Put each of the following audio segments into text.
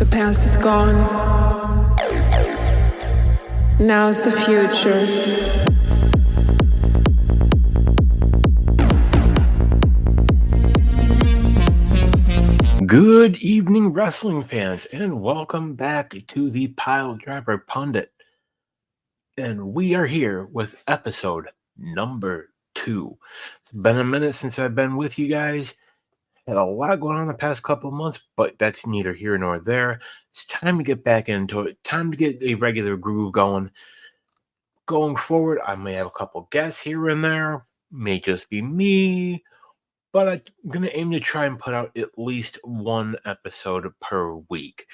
The past is gone. Now's the future. Good evening, wrestling fans, and welcome back to the Piledriver Pundit. And we are here with episode number 2. It's been a minute since I've been with you guys. Had a lot going on the past couple of months, but that's neither here nor there. It's time to get back into it. Time to get a regular groove going. Going forward, I may have a couple guests here and there. May just be me. But I'm going to aim to try and put out at least one episode per week.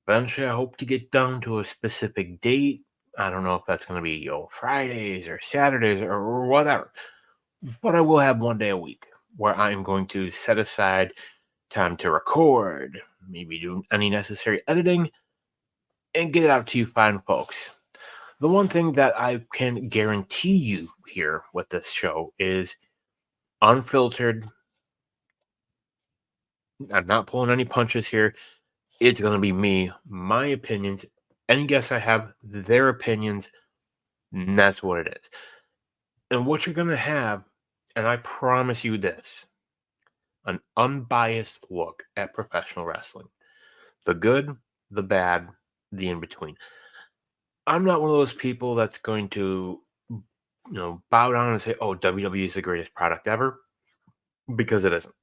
Eventually, I hope to get down to a specific date. I don't know if that's going to be Fridays or Saturdays or whatever. But I will have one day a week where I'm going to set aside time to record, maybe do any necessary editing, and get it out to you fine folks. The one thing that I can guarantee you here with this show is unfiltered. I'm not pulling any punches here. It's going to be me, my opinions. Any guests I have, their opinions. And that's what it is. And what you're going to have, and I promise you this, an unbiased look at professional wrestling. The good, the bad, the in-between. I'm not one of those people that's going to, bow down and say, oh, WWE is the greatest product ever, because it isn't.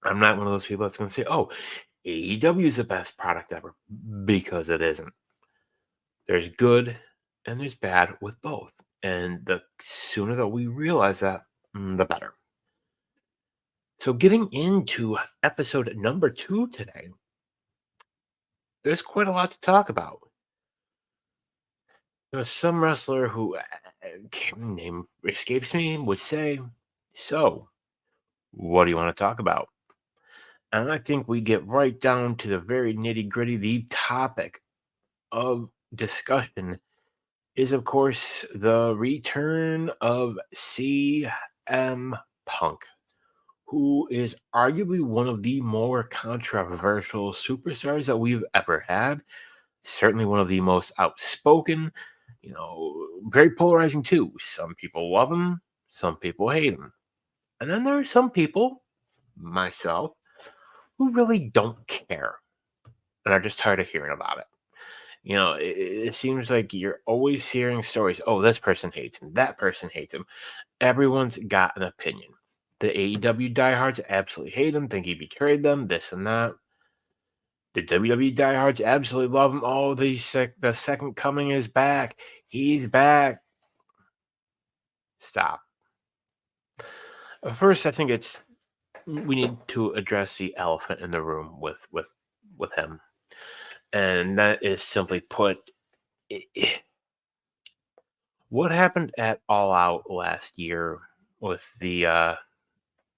I'm not one of those people that's going to say, oh, AEW is the best product ever, because it isn't. There's good and there's bad with both. And the sooner that we realize that, the better. So getting into episode number 2 today, there's quite a lot to talk about. There's some wrestler who, name escapes me, would say, so, what do you want to talk about? And I think we get right down to the very nitty-gritty. The topic of discussion is, of course, the return of CM Punk, who is arguably one of the more controversial superstars that we've ever had. Certainly one of the most outspoken, very polarizing too. Some people love him, some people hate him. And then there are some people, myself, who really don't care and are just tired of hearing about it. It seems like you're always hearing stories. Oh, this person hates him. That person hates him. Everyone's got an opinion. The AEW diehards absolutely hate him, think he betrayed them, this and that. The WWE diehards absolutely love him. Oh, the second coming is back. He's back. Stop. First, I think we need to address the elephant in the room with him. And that is simply put, what happened at All Out last year with the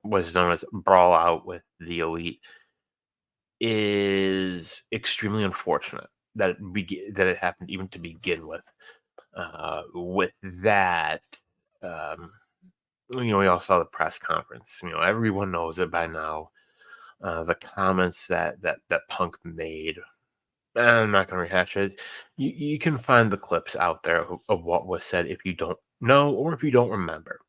was known as Brawl Out with the Elite is extremely unfortunate that it happened even to begin with. With that, we all saw the press conference. Everyone knows it by now. The comments that Punk made. I'm not going to rehash it. You can find the clips out there of what was said if you don't know or if you don't remember.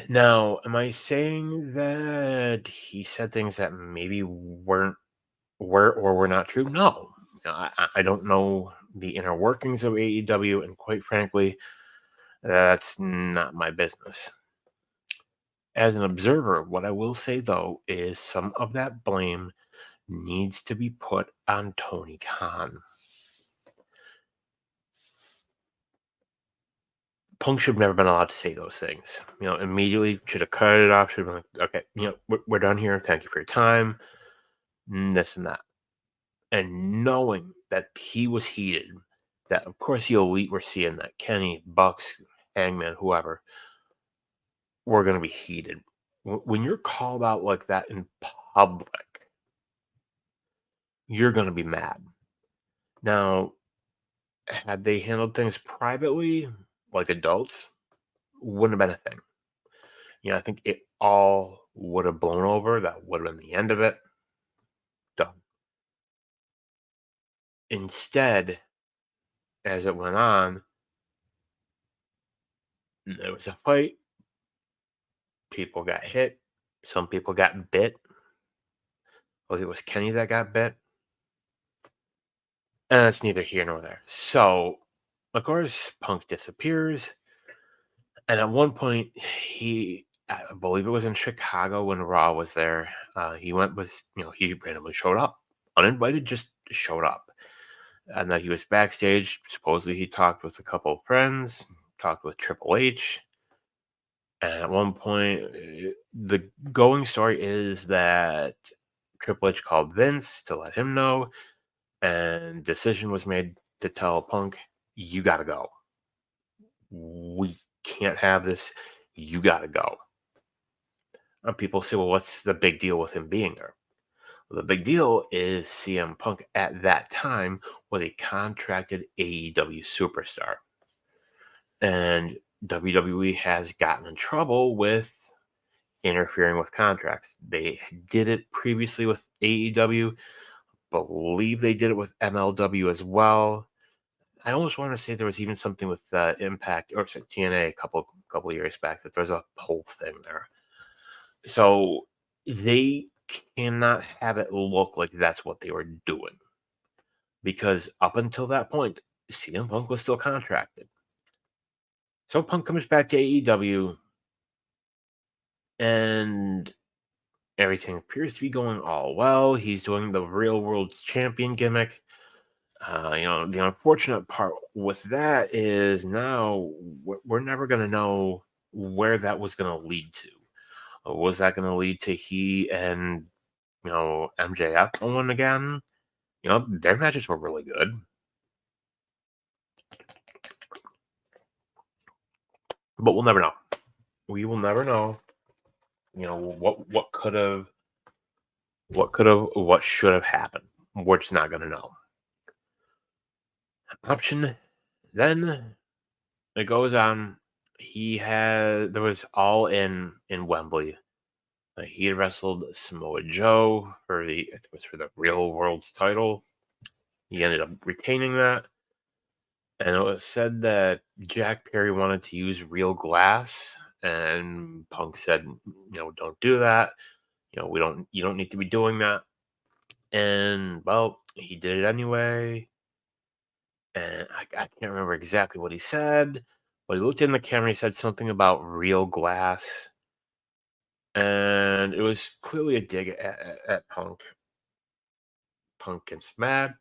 Now, am I saying that he said things that maybe were or were not true? No. I don't know the inner workings of AEW, and quite frankly, that's not my business. As an observer, what I will say, though, is some of that blame needs to be put on Tony Khan. Punk should have never been allowed to say those things. Immediately should have cut it off. Should have been like, okay, we're done here. Thank you for your time. This and that. And knowing that he was heated, that of course the Elite were seeing that Kenny, Bucks, Hangman, whoever, were going to be heated. When you're called out like that in public, you're going to be mad. Now, had they handled things privately, like adults, wouldn't have been a thing. I think it all would have blown over. That would have been the end of it. Instead, as it went on, there was a fight. People got hit. Some people got bit. Well, it was Kenny that got bit. And it's neither here nor there. So, of course, Punk disappears. And at one point, I believe it was in Chicago when Raw was there. He randomly showed up, uninvited, just showed up. And that he was backstage. Supposedly, he talked with a couple of friends, talked with Triple H. And at one point, the going story is that Triple H called Vince to let him know, and decision was made to tell Punk, "You got to go. We can't have this. You got to go." And people say, "Well, what's the big deal with him being there?" Well, the big deal is CM Punk at that time was a contracted AEW superstar, and WWE has gotten in trouble with interfering with contracts. They did it previously with AEW. Believe they did it with MLW as well. I almost want to say there was even something with Impact or sorry, TNA a couple of years back. That there's a whole thing there. So they cannot have it look like that's what they were doing, because up until that point, CM Punk was still contracted. So Punk comes back to AEW, and everything appears to be going all well. He's doing the real world champion gimmick. The unfortunate part with that is now we're never going to know where that was going to lead to. Was that going to lead to he and, MJF going again? Their matches were really good. But we'll never know. We will never know, what should have happened. We're just not going to know. Option then it goes on. There was All In Wembley. He had wrestled Samoa Joe for the Real World's title. He ended up retaining that. And it was said that Jack Perry wanted to use real glass, and Punk said, don't do that. You don't need to be doing that. And well, he did it anyway. And I can't remember exactly what he said, but he looked in the camera. He said something about real glass, and it was clearly a dig at Punk. Punk gets mad.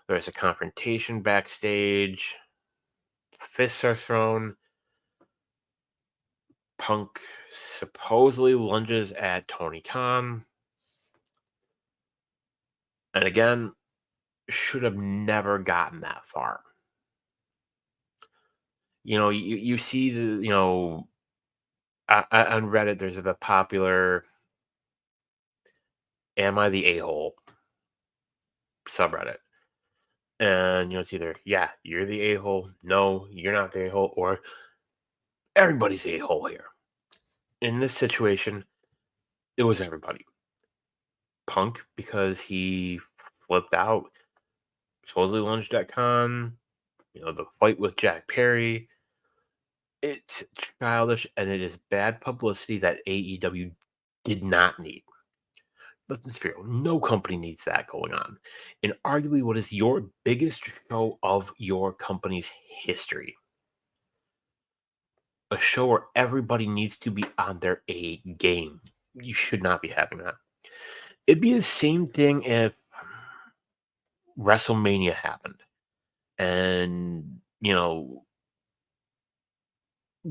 There's a confrontation backstage. Fists are thrown. Punk supposedly lunges at Tony Khan. And again, should have never gotten that far. You see on Reddit, there's the popular "Am I the a-hole?" subreddit. And it's either, yeah, you're the a-hole, no, you're not the a-hole, or everybody's the a-hole here. In this situation, it was everybody. Punk, because he flipped out, supposedly lunged at Khan, the fight with Jack Perry. It's childish, and it is bad publicity that AEW did not need. Let's be real, no company needs that going on. And arguably, what is your biggest show of your company's history? A show where everybody needs to be on their A game. You should not be having that. It'd be the same thing if WrestleMania happened. And,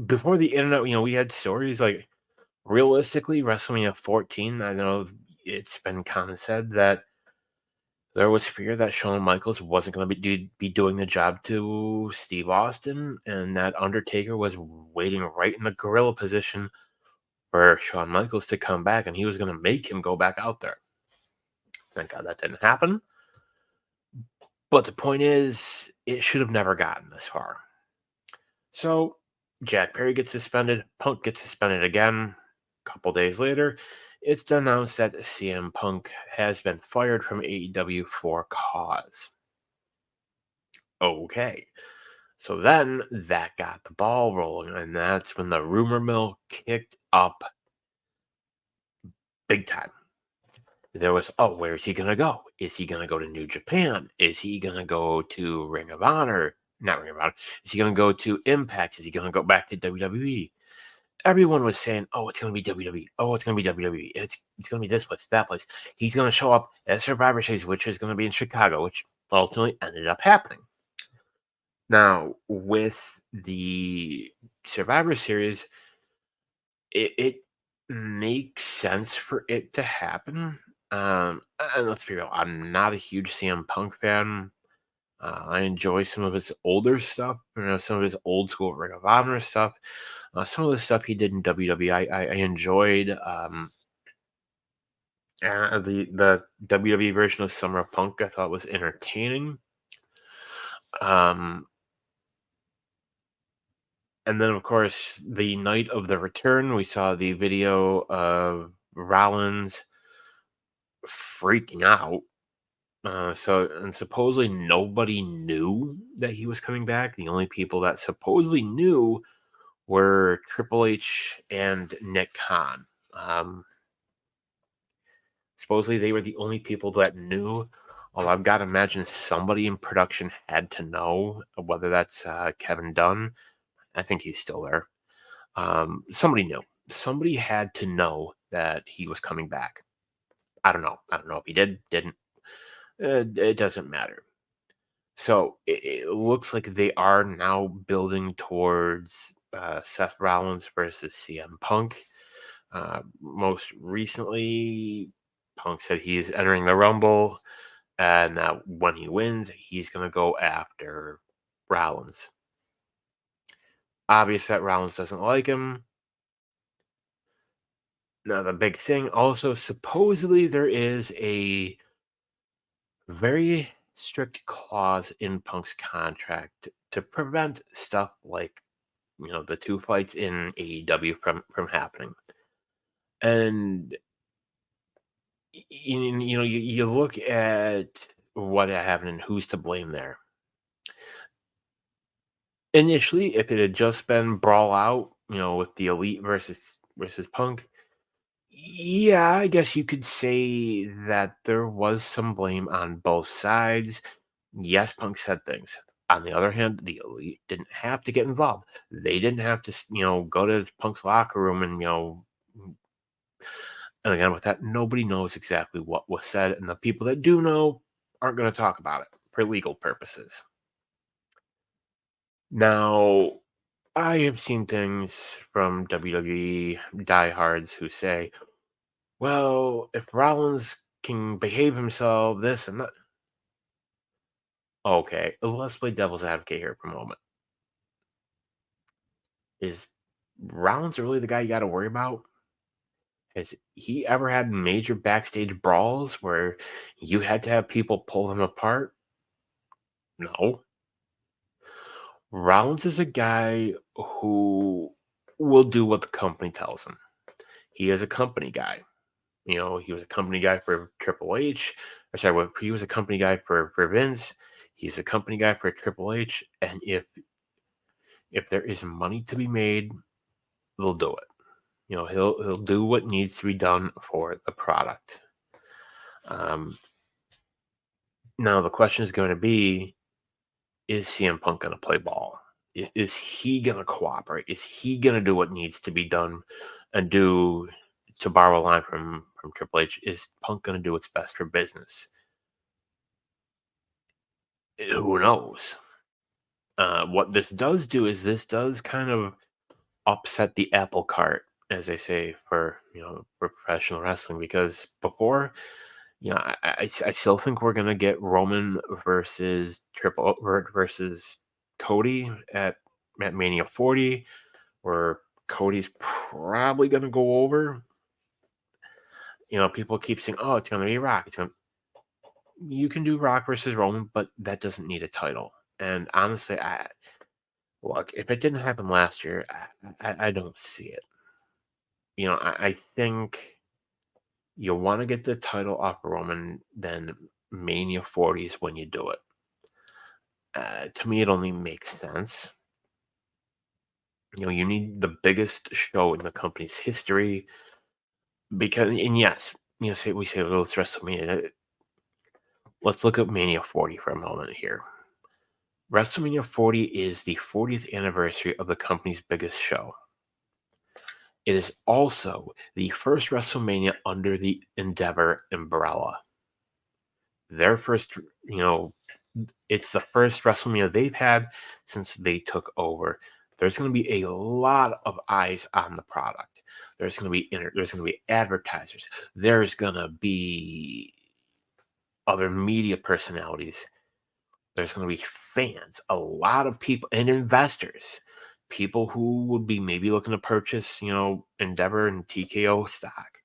before the internet, we had stories like, realistically, WrestleMania 14, I know it's been common said that there was fear that Shawn Michaels wasn't going to be doing the job to Steve Austin, and that Undertaker was waiting right in the gorilla position for Shawn Michaels to come back, and he was going to make him go back out there. Thank God that didn't happen. But the point is, it should have never gotten this far. So, Jack Perry gets suspended. Punk gets suspended again. A couple days later, it's announced that CM Punk has been fired from AEW for cause. Okay. So then that got the ball rolling, and that's when the rumor mill kicked up big time. There was, oh, where is he gonna go? Is he gonna go to New Japan? Is he gonna go to Ring of Honor? Not Ring of Honor. Is he gonna go to Impact? Is he gonna go back to WWE? Everyone was saying, "Oh, it's gonna be WWE. Oh, it's gonna be WWE. It's gonna be this place, that place." He's gonna show up at Survivor Series, which is gonna be in Chicago, which ultimately ended up happening. Now, with the Survivor Series, it makes sense for it to happen. And let's be real, I'm not a huge CM Punk fan. I enjoy some of his older stuff, some of his old school Ring of Honor stuff. Some of the stuff he did in WWE, I enjoyed. The WWE version of Summer of Punk I thought was entertaining. Um, and then, of course, the night of the return, we saw the video of Rollins freaking out. And supposedly nobody knew that he was coming back. The only people that supposedly knew were Triple H and Nick Khan. Supposedly they were the only people that knew. Although I've got to imagine somebody in production had to know, whether that's Kevin Dunn. I think he's still there. Somebody knew. Somebody had to know that he was coming back. I don't know. I don't know if he didn't. It doesn't matter. So it looks like they are now building towards Seth Rollins versus CM Punk. Most recently, Punk said he's entering the Rumble, and that when he wins, he's going to go after Rollins. Obvious that Rollins doesn't like him. Now, the big thing also, supposedly there is a very strict clause in Punk's contract to prevent stuff like, the two fights in AEW from happening. And you look at what happened and who's to blame there. Initially, if it had just been brawl out, with the Elite versus Punk, yeah, I guess you could say that there was some blame on both sides. Yes, Punk said things. On the other hand, the Elite didn't have to get involved. They didn't have to, go to Punk's locker room and, and again, with that, nobody knows exactly what was said, and the people that do know aren't going to talk about it for legal purposes. Now, I have seen things from WWE diehards who say, well, if Rollins can behave himself, this and that. Okay, let's play devil's advocate here for a moment. Is Rollins really the guy you got to worry about? Has he ever had major backstage brawls where you had to have people pull him apart? No. Rollins is a guy who will do what the company tells him. He is a company guy. He was a company guy for Triple H. Or sorry, he was a company guy for Vince. He's a company guy for Triple H. And if there is money to be made, they'll do it. He'll do what needs to be done for the product. Now the question is going to be: is CM Punk going to play ball? Is he going to cooperate? Is he going to do what needs to be done and do, to borrow a line from Triple H, is Punk going to do what's best for business? Who knows? What this does do is this does kind of upset the apple cart, as they say, for professional wrestling, because before, I still think we're going to get Roman versus versus Cody at Mania 40, where Cody's probably going to go over. People keep saying, "Oh, it's going to be Rock." You can do Rock versus Roman, but that doesn't need a title. And honestly, look, if it didn't happen last year, I don't see it. I think you want to get the title off Roman, then Mania 40 is when you do it. To me, it only makes sense. You need the biggest show in the company's history because, and yes, say we say, well, it's WrestleMania. Let's look at Mania 40 for a moment here. WrestleMania 40 is the 40th anniversary of the company's biggest show. It is also the first WrestleMania under the Endeavor umbrella. Their first, it's the first WrestleMania they've had since they took over. There's going to be a lot of eyes on the product. There's going to be there's going to be advertisers. There's going to be other media personalities. There's going to be fans, a lot of people, and investors, people who would be maybe looking to purchase, Endeavor and TKO stock.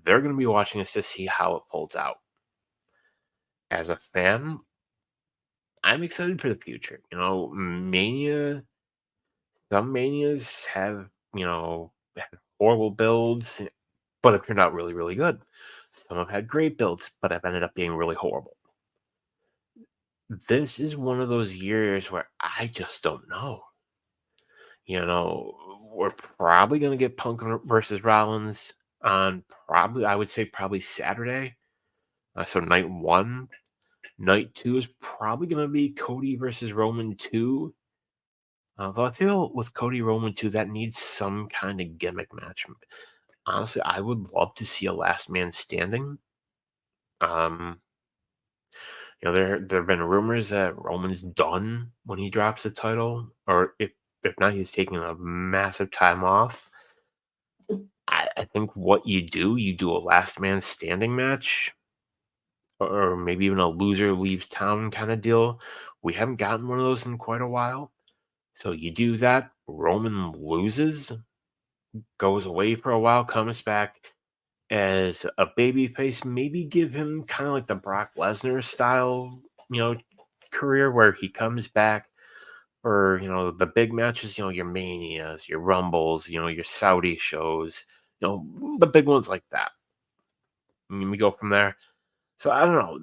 They're going to be watching us to see how it folds out. As a fan, I'm excited for the future. Mania, some manias have, had horrible builds, but have turned out really, really good. Some have had great builds, but have ended up being really horrible. This is one of those years where I just don't know. We're probably going to get Punk versus Rollins on I would say probably Saturday. So night one. Night two is probably going to be Cody versus Roman 2. Although I feel with Cody Roman 2, that needs some kind of gimmick match. Honestly, I would love to see a last man standing. Um, there have been rumors that Roman's done when he drops the title, or if not, he's taking a massive time off. I think what you do a last man standing match, or maybe even a loser leaves town kind of deal. We haven't gotten one of those in quite a while. So you do that, Roman loses, goes away for a while, comes back as a babyface, maybe give him kind of like the Brock Lesnar style, career where he comes back for, the big matches, your Manias, your Rumbles, your Saudi shows, the big ones like that. And we go from there. So I don't know.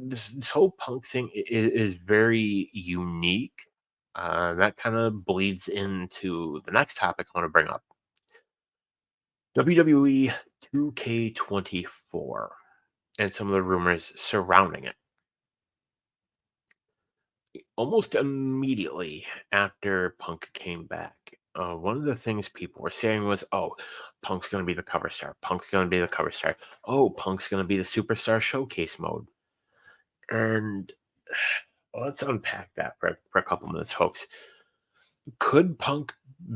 This whole Punk thing is very unique. That kind of bleeds into the next topic I want to bring up. WWE 2K24 and some of the rumors surrounding it. Almost immediately after Punk came back, one of the things people were saying was, "Oh, Punk's going to be the cover star. Punk's going to be the cover star. Oh, Punk's going to be the superstar showcase mode." And let's unpack that for a couple minutes, folks. Could Punk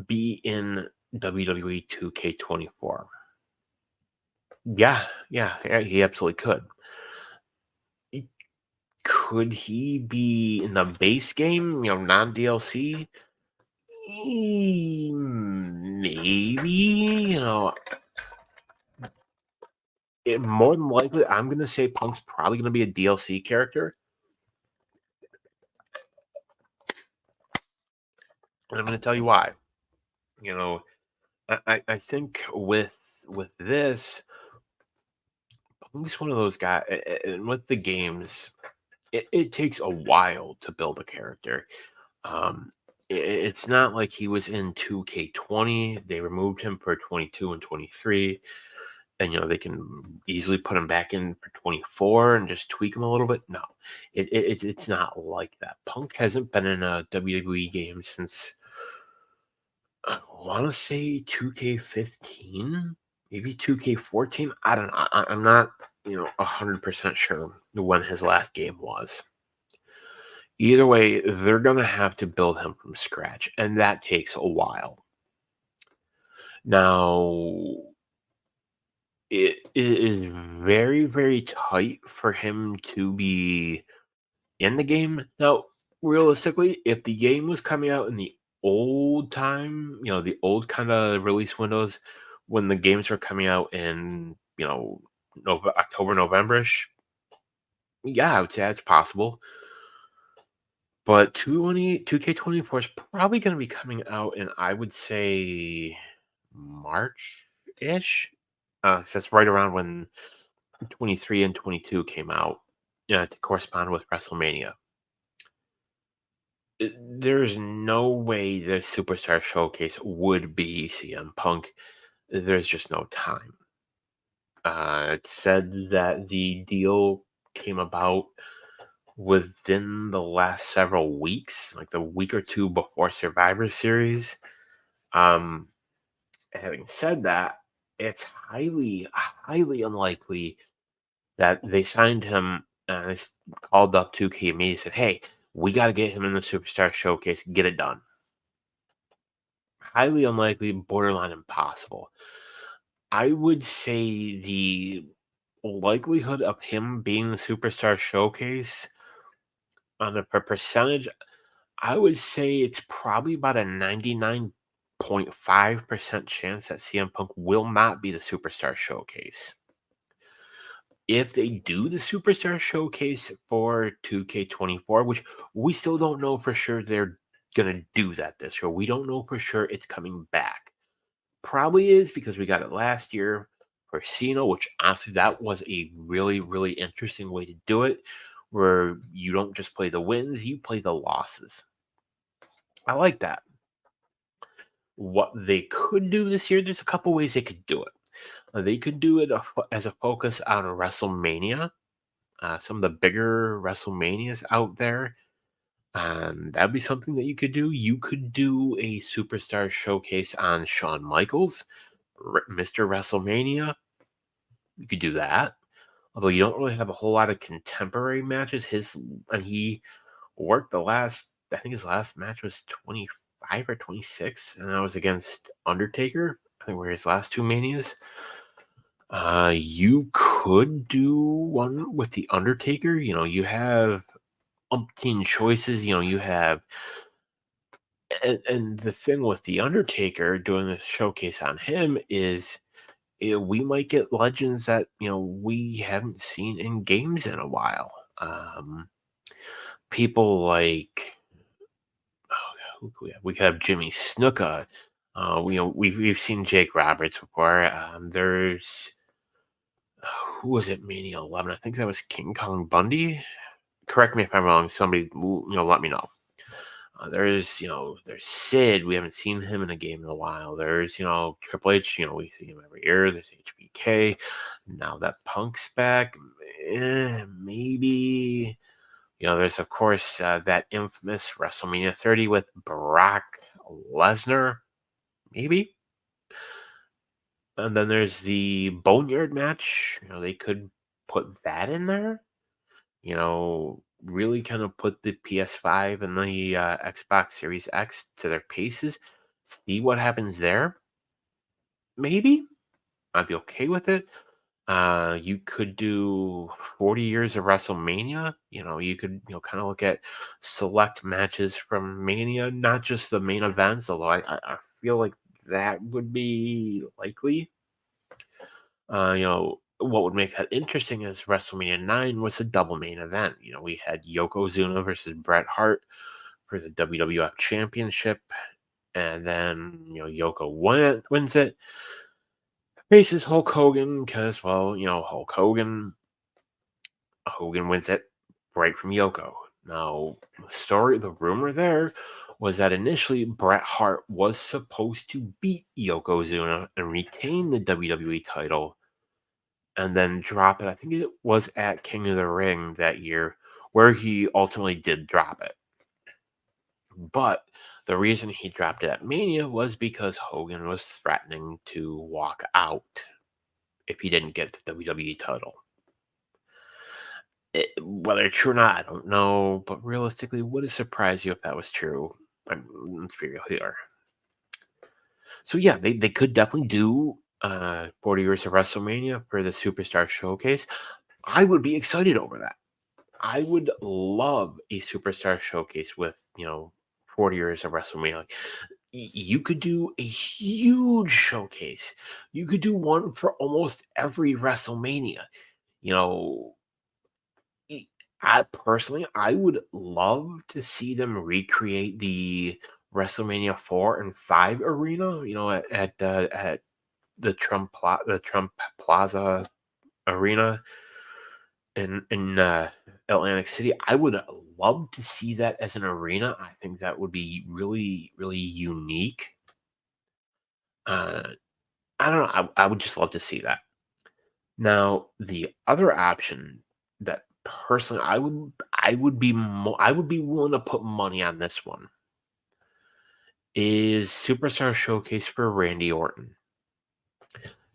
be in WWE 2K24? Yeah, he absolutely could. Could he be in the base game, non DLC? Maybe, more than likely, I'm going to say Punk's probably going to be a DLC character. And I'm going to tell you why. I think with this, Punk's one of those guys, and with the games, it takes a while to build a character. It's not like he was in 2K20. They removed him for 22 and 23. And, they can easily put him back in for 24 and just tweak him a little bit. No, it's not like that. Punk hasn't been in a WWE game since, I want to say 2K15, maybe 2K14. I don't know. I'm not, 100% sure when his last game was. Either way, they're going to have to build him from scratch, and that takes a while. Now, it is very, very tight for him to be in the game. Now, realistically, if the game was coming out in the old time, the old kind of release windows when the games were coming out in, October, November-ish, yeah, I would say that's possible. But 2K24 is probably going to be coming out in, I would say, March-ish. So that's right around when 23 and 22 came out, to correspond with WrestleMania. There's no way the Superstar Showcase would be CM Punk. There's just no time. It said that the deal came about within the last several weeks, like the week or two before Survivor Series. Um, Having said that, it's highly unlikely that they signed him and called up 2K and me said, "Hey, we got to get him in the Superstar Showcase. Get it done." Highly unlikely, borderline impossible. I would say the likelihood of him being the Superstar Showcase on a percentage, I would say it's probably about a 99.5% chance that CM Punk will not be the Superstar Showcase. If they do the Superstar Showcase for 2K24, which we still don't know for sure they're going to do that this year. We don't know for sure it's coming back. Probably is because we got it last year for Cena, which honestly, that was a really interesting way to do it, where you don't just play the wins, you play the losses. I like that. What they could do this year, there's a couple ways they could do it. They could do it as a focus on WrestleMania, some of the bigger WrestleManias out there. That'd be something that you could do. You could do a Superstar Showcase on Shawn Michaels, Mr. WrestleMania. You could do that. Although you don't really have a whole lot of contemporary matches. He worked I think his last match was 25 or 26, and that was against Undertaker. I think were his last two manias. You could do one with the Undertaker. You have umpteen choices. You have, and the thing with the Undertaker doing the showcase on him is, we might get legends that we haven't seen in games in a while. People like, who could we have? We could have Jimmy Snuka. We've seen Jake Roberts before. There's who was it? Mania 11. I think that was King Kong Bundy. Correct me if I'm wrong. Somebody let me know. There's Sid. We haven't seen him in a game in a while. There's Triple H. We see him every year. There's HBK. Now that Punk's back, maybe. There's of course that infamous WrestleMania 30 with Brock Lesnar, maybe. And then there's the Boneyard match. They could put that in there. Really kind of put the PS5 and the Xbox Series X to their paces. See what happens there. Maybe. I'd be okay with it. You could do 40 years of WrestleMania. You could, kind of look at select matches from Mania, not just the main events, although I feel like that would be likely. What would make that interesting is WrestleMania 9 was a double main event. We had Yokozuna versus Bret Hart for the WWF Championship, and then, Yoko wins it, faces Hulk Hogan because, well, Hogan wins it right from Yoko. Now, the rumor there was that initially Bret Hart was supposed to beat Yokozuna and retain the WWE title, and then drop it. I think it was at King of the Ring that year, where he ultimately did drop it. But the reason he dropped it at Mania was because Hogan was threatening to walk out if he didn't get the WWE title. Whether it's true or not, I don't know. But realistically, would it surprise you if that was true? Let's be real here. So yeah, they could definitely do 40 years of WrestleMania for the Superstar Showcase. I would be excited over that. I would love a Superstar Showcase with 40 years of WrestleMania. Like, you could do a huge showcase. You could do one for almost every WrestleMania. I personally would love to see them recreate the WrestleMania 4 and 5 arena. At the Trump Plaza arena. in Atlantic City. I would love to see that as an arena. I think that would be really, really unique. Uh, I don't know. I would just love to see that. Now, the other option that personally I would be willing to put money on this one is Superstar Showcase for Randy Orton.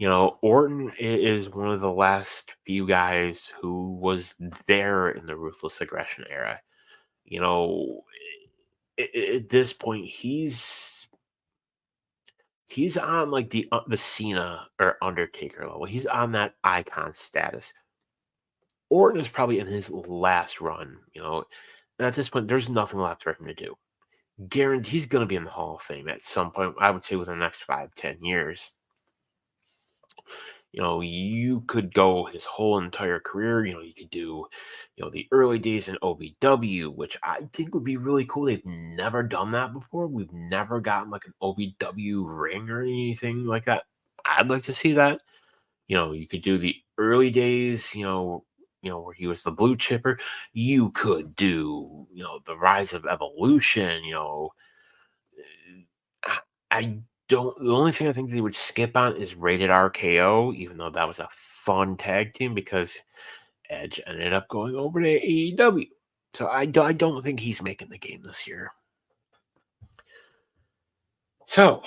Orton is one of the last few guys who was there in the Ruthless Aggression era. You know, at this point, he's on like the Cena or Undertaker level. He's on that icon status. Orton is probably in his last run. And at this point, there's nothing left for him to do. Guaranteed, he's going to be in the Hall of Fame at some point. I would say within the next 5-10 years. You could go his whole entire career. You could do, the early days in OVW, which I think would be really cool. They've never done that before. We've never gotten like an OVW ring or anything like that. I'd like to see that. You could do the early days, where he was the blue chipper. You could do, the rise of evolution, I I don't. The only thing I think they would skip on is Rated RKO, even though that was a fun tag team because Edge ended up going over to AEW. So I don't think he's making the game this year. So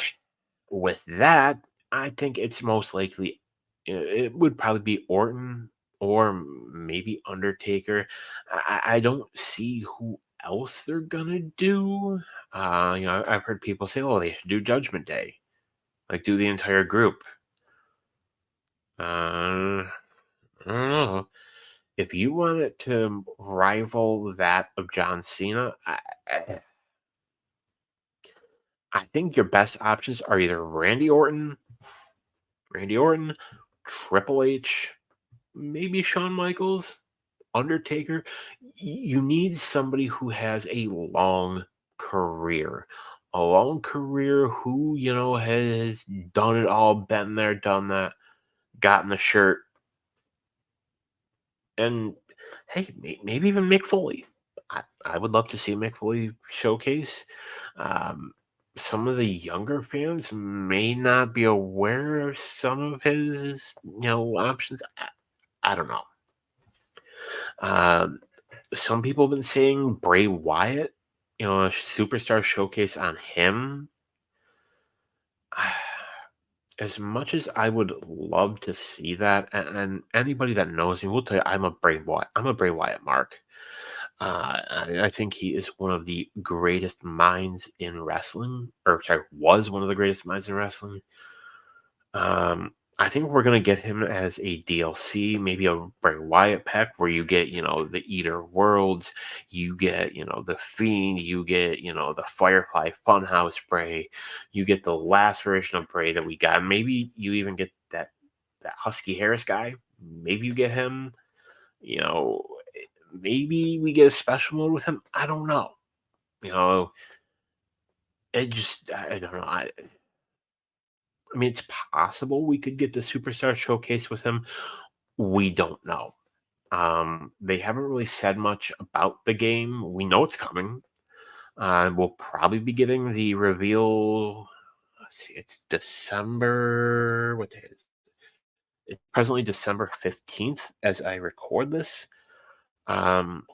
with that, I think it's most likely it would probably be Orton or maybe Undertaker. I don't see who else they're gonna do. I've heard people say, "Oh, they should do Judgment Day." Like, do the entire group. I don't know. If you want it to rival that of John Cena, I think your best options are either Randy Orton, Triple H, maybe Shawn Michaels, Undertaker. You need somebody who has a long career. A long career who, has done it all, been there, done that, gotten the shirt, and hey, maybe even Mick Foley. I would love to see Mick Foley showcase. Um, some of the younger fans may not be aware of some of his, options. I don't know. Um, some people have been saying Bray Wyatt, a superstar showcase on him. As much as I would love to see that, and anybody that knows me will tell you I'm a Bray Wyatt mark. I think he is one of the greatest minds in wrestling, or sorry, was one of the greatest minds in wrestling. I think we're gonna get him as a DLC, maybe a Bray Wyatt pack where you get, the Eater Worlds, you get, the Fiend, you get, the Firefly Funhouse Bray, you get the last version of Bray that we got. Maybe you even get that Husky Harris guy. Maybe you get him. You know, maybe we get a special mode with him. I don't know. You know, I don't know. I mean, it's possible we could get the Superstar Showcase with him. We don't know. They haven't really said much about the game. We know it's coming. We'll probably be getting the reveal. Let's see, it's December. What day is it? It's presently December 15th as I record this. Um,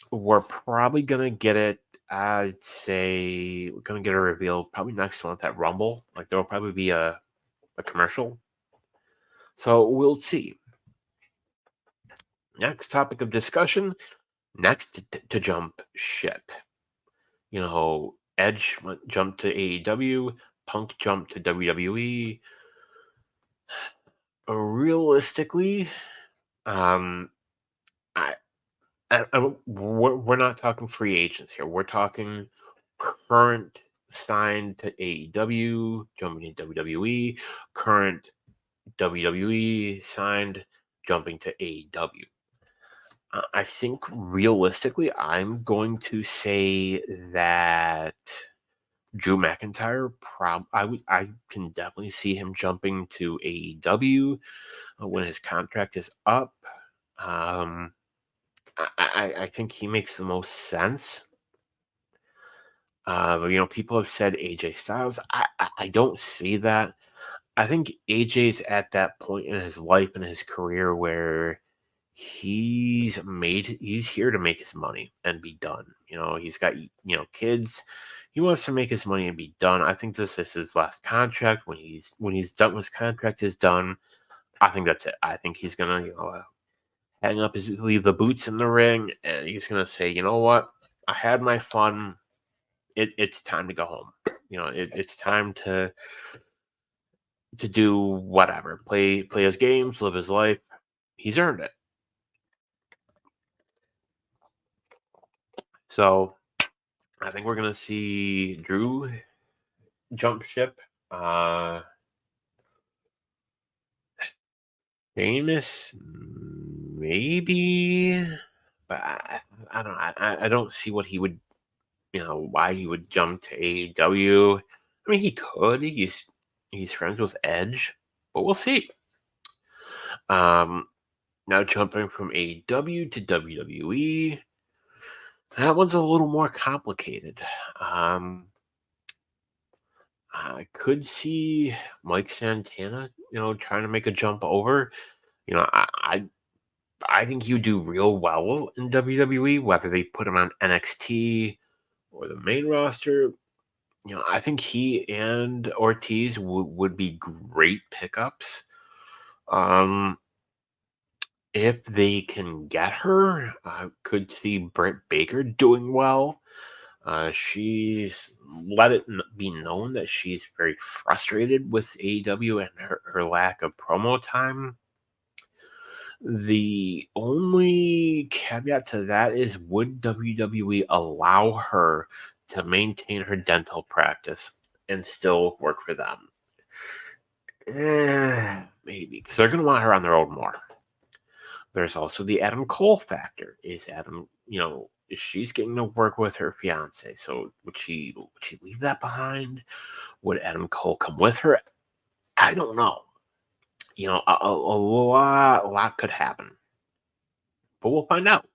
we're probably gonna get it. I'd say we're gonna get a reveal probably next month at Rumble. Like there'll probably be a commercial. So we'll see. Next topic of discussion. Next to jump ship. Edge jumped to AEW. Punk jumped to WWE. Realistically, um, I, we're not talking free agents here. We're talking current signed to AEW, jumping to WWE, current WWE signed, jumping to AEW. I think realistically, I'm going to say that Drew McIntyre. I can definitely see him jumping to AEW when his contract is up. I think he makes the most sense. People have said AJ Styles. I don't see that. I think AJ's at that point in his life and his career where he's here to make his money and be done. He's got kids. He wants to make his money and be done. I think this is his last contract. When he's done, when his contract is done, I think that's it. I think he's gonna leave the boots in the ring, and he's gonna say, you know what, I had my fun. It's time to go home. It's time to do whatever, play his games, live his life. He's earned it. So I think we're gonna see Drew jump ship. Famous, maybe, but I don't know. I don't see what he would, why he would jump to AEW. I mean, he could. He's friends with Edge, but we'll see. Now jumping from AEW to WWE, that one's a little more complicated. I could see Mike Santana, trying to make a jump over. I think he would do real well in WWE, whether they put him on NXT or the main roster. I think he and Ortiz would be great pickups. If they can get her, I could see Britt Baker doing well. She's let it be known that she's very frustrated with AEW and her lack of promo time. The only caveat to that is, would WWE allow her to maintain her dental practice and still work for them? Maybe, because they're going to want her on the road more. There's also the Adam Cole factor. Is she's getting to work with her fiance, so would she leave that behind? Would Adam Cole come with her? I don't know. A lot could happen, but we'll find out.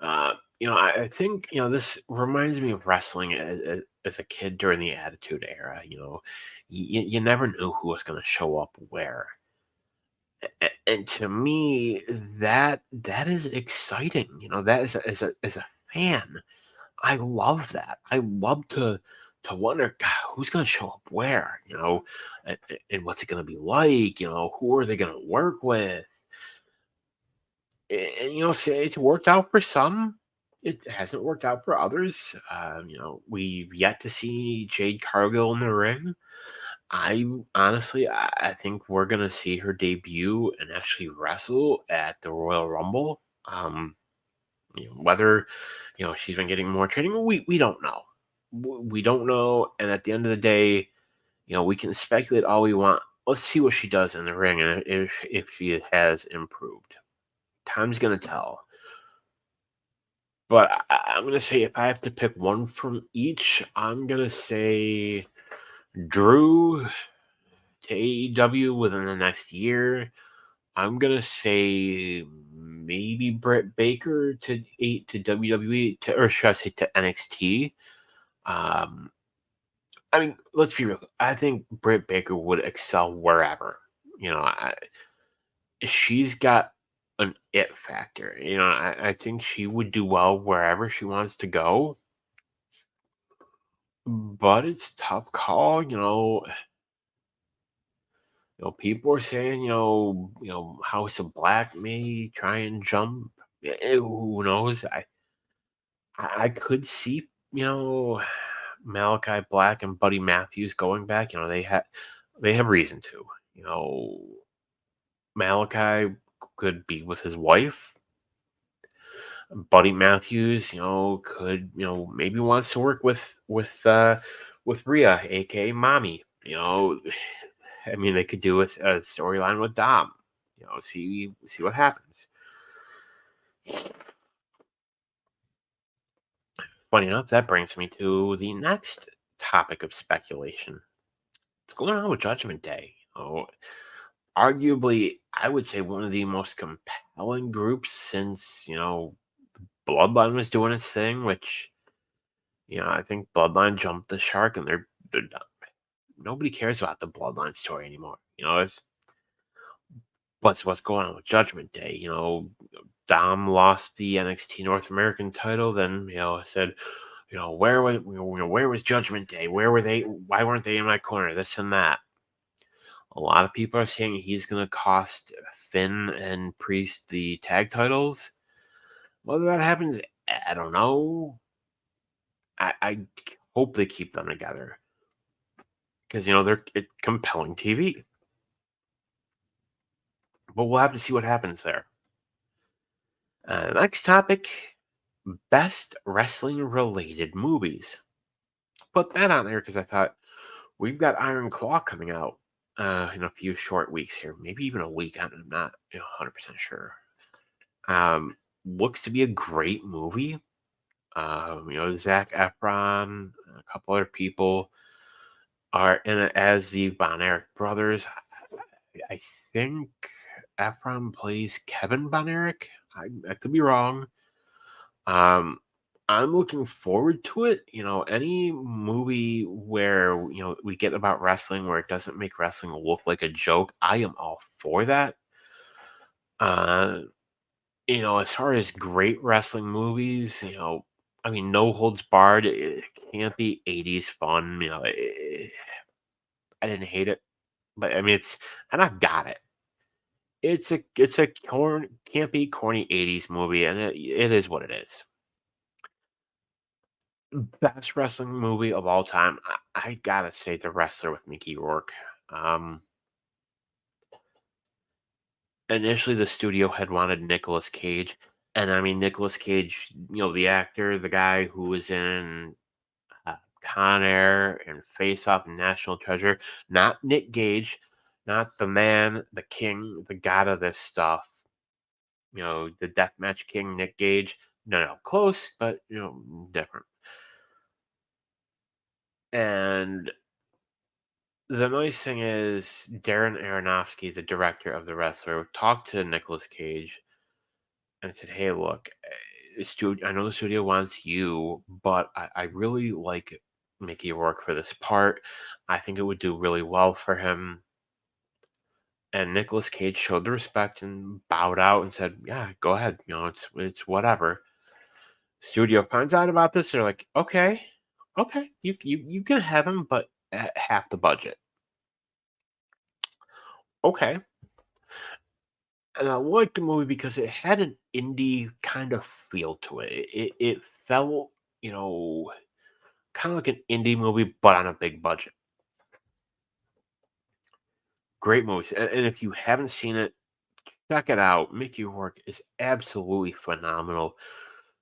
I think this reminds me of wrestling as a kid during the Attitude Era. You never knew who was going to show up where. And to me, that is exciting. That is as a fan, I love that. I love to wonder, God, who's going to show up where. And what's it going to be like? Who are they going to work with? And say it's worked out for some. It hasn't worked out for others. We've yet to see Jade Cargill in the ring. I think we're gonna see her debut and actually wrestle at the Royal Rumble. Whether she's been getting more training, we don't know. We don't know, and at the end of the day, we can speculate all we want. Let's see what she does in the ring, and if she has improved. Time's gonna tell. But I'm gonna say, if I have to pick one from each, I'm gonna say Drew to AEW within the next year. I'm gonna say maybe Britt Baker to WWE, or should I say to NXT. I mean, let's be real. I think Britt Baker would excel wherever. She's got an it factor. I think she would do well wherever she wants to go. But it's a tough call. People are saying, House of Black may try and jump. Who knows? I could see, Malachi Black and Buddy Matthews going back. They have reason to. Malachi could be with his wife. Buddy Matthews, could, maybe wants to work with Rhea, aka Mommy. I mean, they could do a storyline with Dom. See what happens. Funny enough, that brings me to the next topic of speculation. What's going on with Judgment Day? arguably, I would say one of the most compelling groups since, Bloodline was doing its thing, which, I think Bloodline jumped the shark and they're done. Nobody cares about the Bloodline story anymore. It's what's going on with Judgment Day. Dom lost the NXT North American title, then, said, where was Judgment Day? Where were they? Why weren't they in my corner? This and that. A lot of people are saying he's going to cost Finn and Priest the tag titles. Whether that happens, I don't know. I hope they keep them together because they're compelling TV. But we'll have to see what happens there. Next topic: best wrestling related movies. Put that on there because I thought we've got Iron Claw coming out in a few short weeks here, maybe even a week. I'm not 100% sure. Looks to be a great movie. Zac Efron, a couple other people are in it as the Von Erich brothers. I think Efron plays Kevin Von Erich. I could be wrong. I'm looking forward to it. Any movie where we get about wrestling where it doesn't make wrestling look like a joke, I am all for that. As far as great wrestling movies, No Holds Barred, it can't be 80s fun. I didn't hate it, but and I've got it. It's a campy, corny 80s movie, and it is what it is. Best wrestling movie of all time, I gotta say The Wrestler with Mickey Rourke. Initially, the studio had wanted Nicolas Cage, and Nicolas Cage, the actor, the guy who was in Con Air and Face Off and National Treasure, not Nick Gage, not the man, the king, the god of this stuff. The Deathmatch King, Nick Gage. No, close, but different. And the nice thing is, Darren Aronofsky, the director of The Wrestler, talked to Nicolas Cage and said, "Hey, look, I know the studio wants you, but I really like Mickey Rourke for this part. I think it would do really well for him." And Nicolas Cage showed the respect and bowed out and said, "Yeah, go ahead. It's whatever." Studio finds out about this. They're like, "Okay, you can have him, but at half the budget." Okay. And I liked the movie because it had an indie kind of feel to it. It felt, kind of like an indie movie, but on a big budget. Great movies. And if you haven't seen it, check it out. Mickey Rourke is absolutely phenomenal.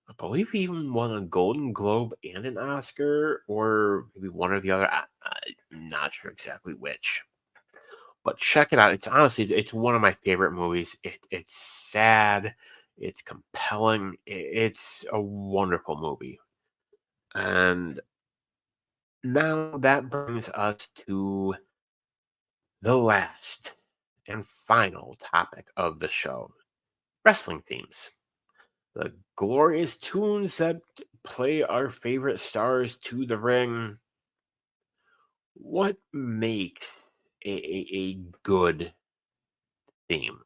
I believe he even won a Golden Globe and an Oscar, or maybe one or the other. I'm not sure exactly which. But check it out. It's one of my favorite movies. It's sad. It's compelling. It's a wonderful movie. And now that brings us to the last and final topic of the show: wrestling themes. The glorious tunes that play our favorite stars to the ring. What makes a good theme?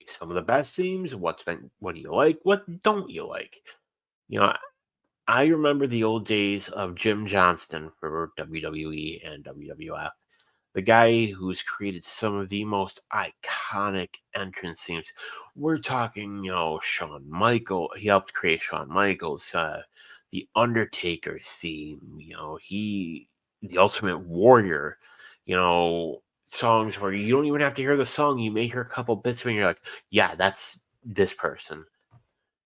Some of the best themes. What do you like? What don't you like? You know, I remember the old days of Jim Johnston for WWE and WWF. The guy who's created some of the most iconic entrance themes. We're talking, Shawn Michaels. He helped create Shawn Michaels, the Undertaker theme. The Ultimate Warrior. Songs where you don't even have to hear the song. You may hear a couple bits of it and you're like, yeah, that's this person.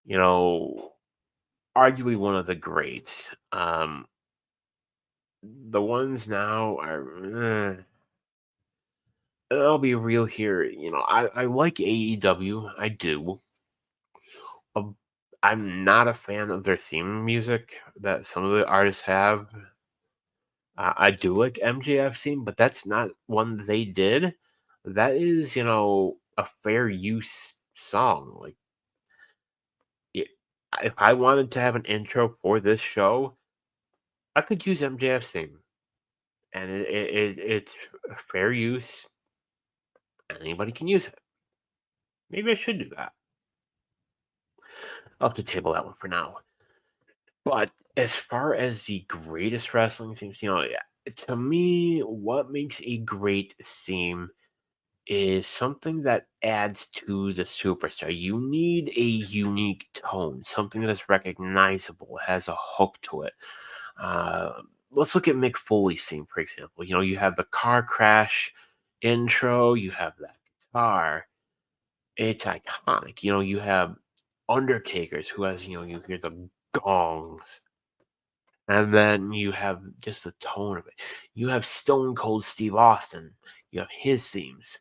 Arguably one of the greats. The ones now are. I'll be real here. I like AEW. I do. Um, I'm not a fan of their theme music that some of the artists have. I do like MJF's theme, but that's not one they did. that is, a fair use song. Like, it, if I wanted to have an intro for this show, I could use MJF's theme, and it's a fair use, and anybody can use it. Maybe I should do that. I'll have to table that one for now. But as far as the greatest wrestling themes, to me, what makes a great theme is something that adds to the superstar. You need a unique tone, something that is recognizable, has a hook to it. Let's look at Mick Foley's theme, for example. You have the car crash intro, you have that guitar. It's iconic. You have Undertaker's, who has, you hear the gongs. And then you have just the tone of it. You have Stone Cold Steve Austin. You have his themes.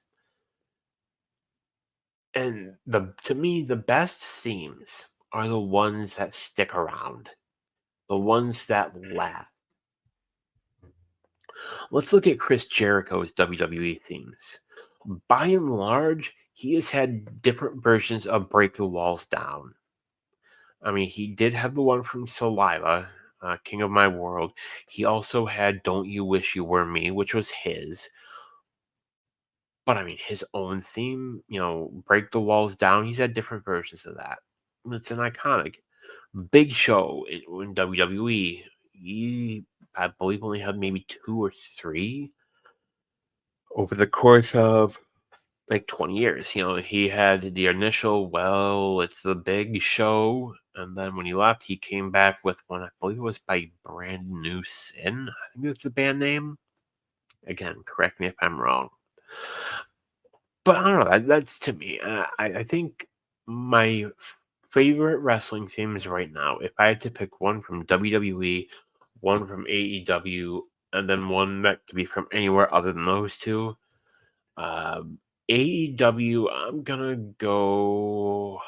And to me, the best themes are the ones that stick around, the ones that last. Let's look at Chris Jericho's WWE themes. By and large, he has had different versions of Break the Walls Down. I mean, he did have the one from Saliva, King of My World. He also had Don't You Wish You Were Me, which was his. But I mean, his own theme, Break the Walls Down, he's had different versions of that. It's an iconic. Big Show in WWE, he, I believe, only had maybe 2 or 3 over the course of like 20 years. He had the initial, well, it's the Big Show. And then when he left, he came back with one, I believe it was by Brand New Sin. I think that's the band name. Again, correct me if I'm wrong. But I don't know. That's to me. I think my favorite wrestling themes right now, if I had to pick one from WWE, one from AEW, and then one that could be from anywhere other than those two, AEW, I'm gonna go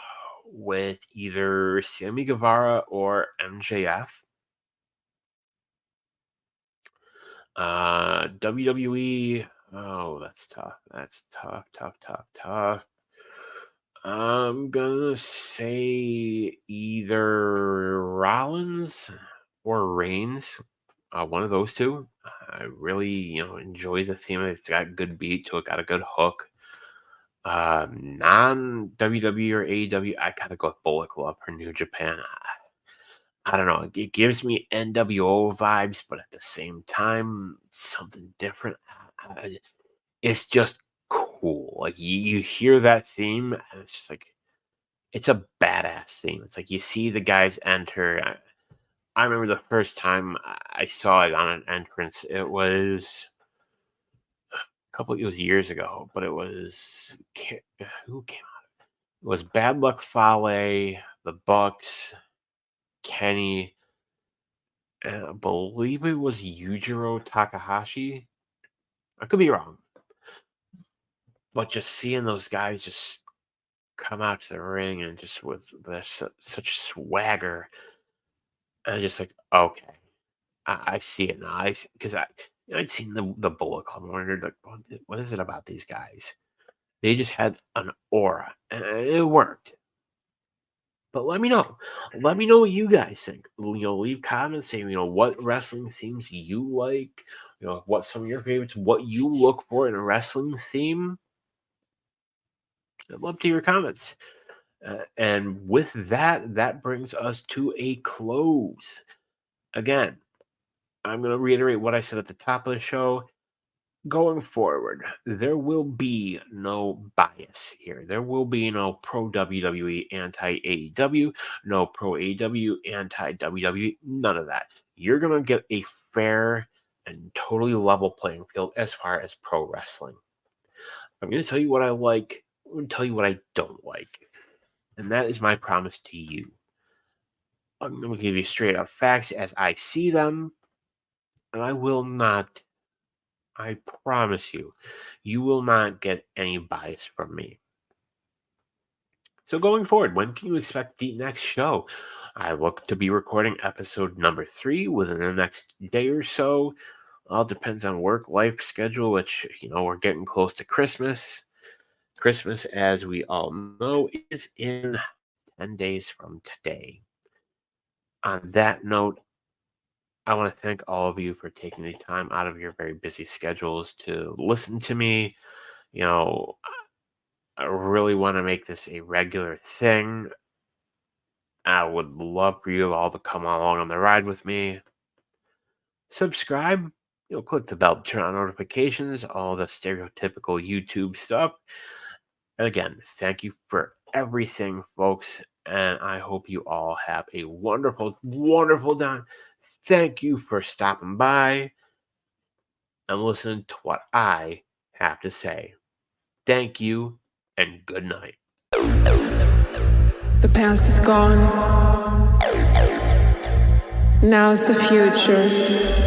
with either Sammy Guevara or MJF. WWE, oh, that's tough. That's tough, tough, tough, tough. I'm gonna say either Rollins or Reigns. One of those two. I really, enjoy the theme. It's got good beat to it, got a good hook. Non WWE or AEW, I gotta go with Bullet Club or New Japan. I don't know. It gives me NWO vibes, but at the same time, something different. It's just cool. Like you hear that theme, and it's just like it's a badass theme. It's like you see the guys enter. I remember the first time I saw it on an entrance. It was it was years ago, but it was who came out? It was Bad Luck Fale, the Bucks, Kenny, and I believe it was Yujiro Takahashi. I could be wrong, but just seeing those guys just come out to the ring and just with such swagger, and just like, okay, I see it now. Because I'd seen the Bullet Club and wondered like, what is it about these guys? They just had an aura, and it worked. But let me know. Let me know what you guys think. Leave comments saying, what wrestling themes you like. What some of your favorites, what you look for in a wrestling theme. I'd love to hear your comments. And with that brings us to a close. Again, I'm going to reiterate what I said at the top of the show. Going forward, there will be no bias here. There will be no pro WWE, anti AEW, no pro AEW, anti WWE, none of that. You're going to get a fair and totally level playing field as far as pro wrestling. I'm going to tell you what I like, I'm going to tell you what I don't like. And that is my promise to you. I'm going to give you straight up facts as I see them, and I will not. I promise you will not get any bias from me. So going forward, when can you expect the next show? I look to be recording episode number 3 within the next day or so. All depends on work life schedule, which, we're getting close to Christmas. Christmas, as we all know, is in 10 days from today. On that note, I want to thank all of you for taking the time out of your very busy schedules to listen to me. You know, I really want to make this a regular thing. I would love for you all to come along on the ride with me. Subscribe, click the bell to turn on notifications, all the stereotypical YouTube stuff. And again, thank you for everything, folks. And I hope you all have a wonderful, wonderful time. Thank you for stopping by and listening to what I have to say. Thank you and good night. The past is gone. Now is the future.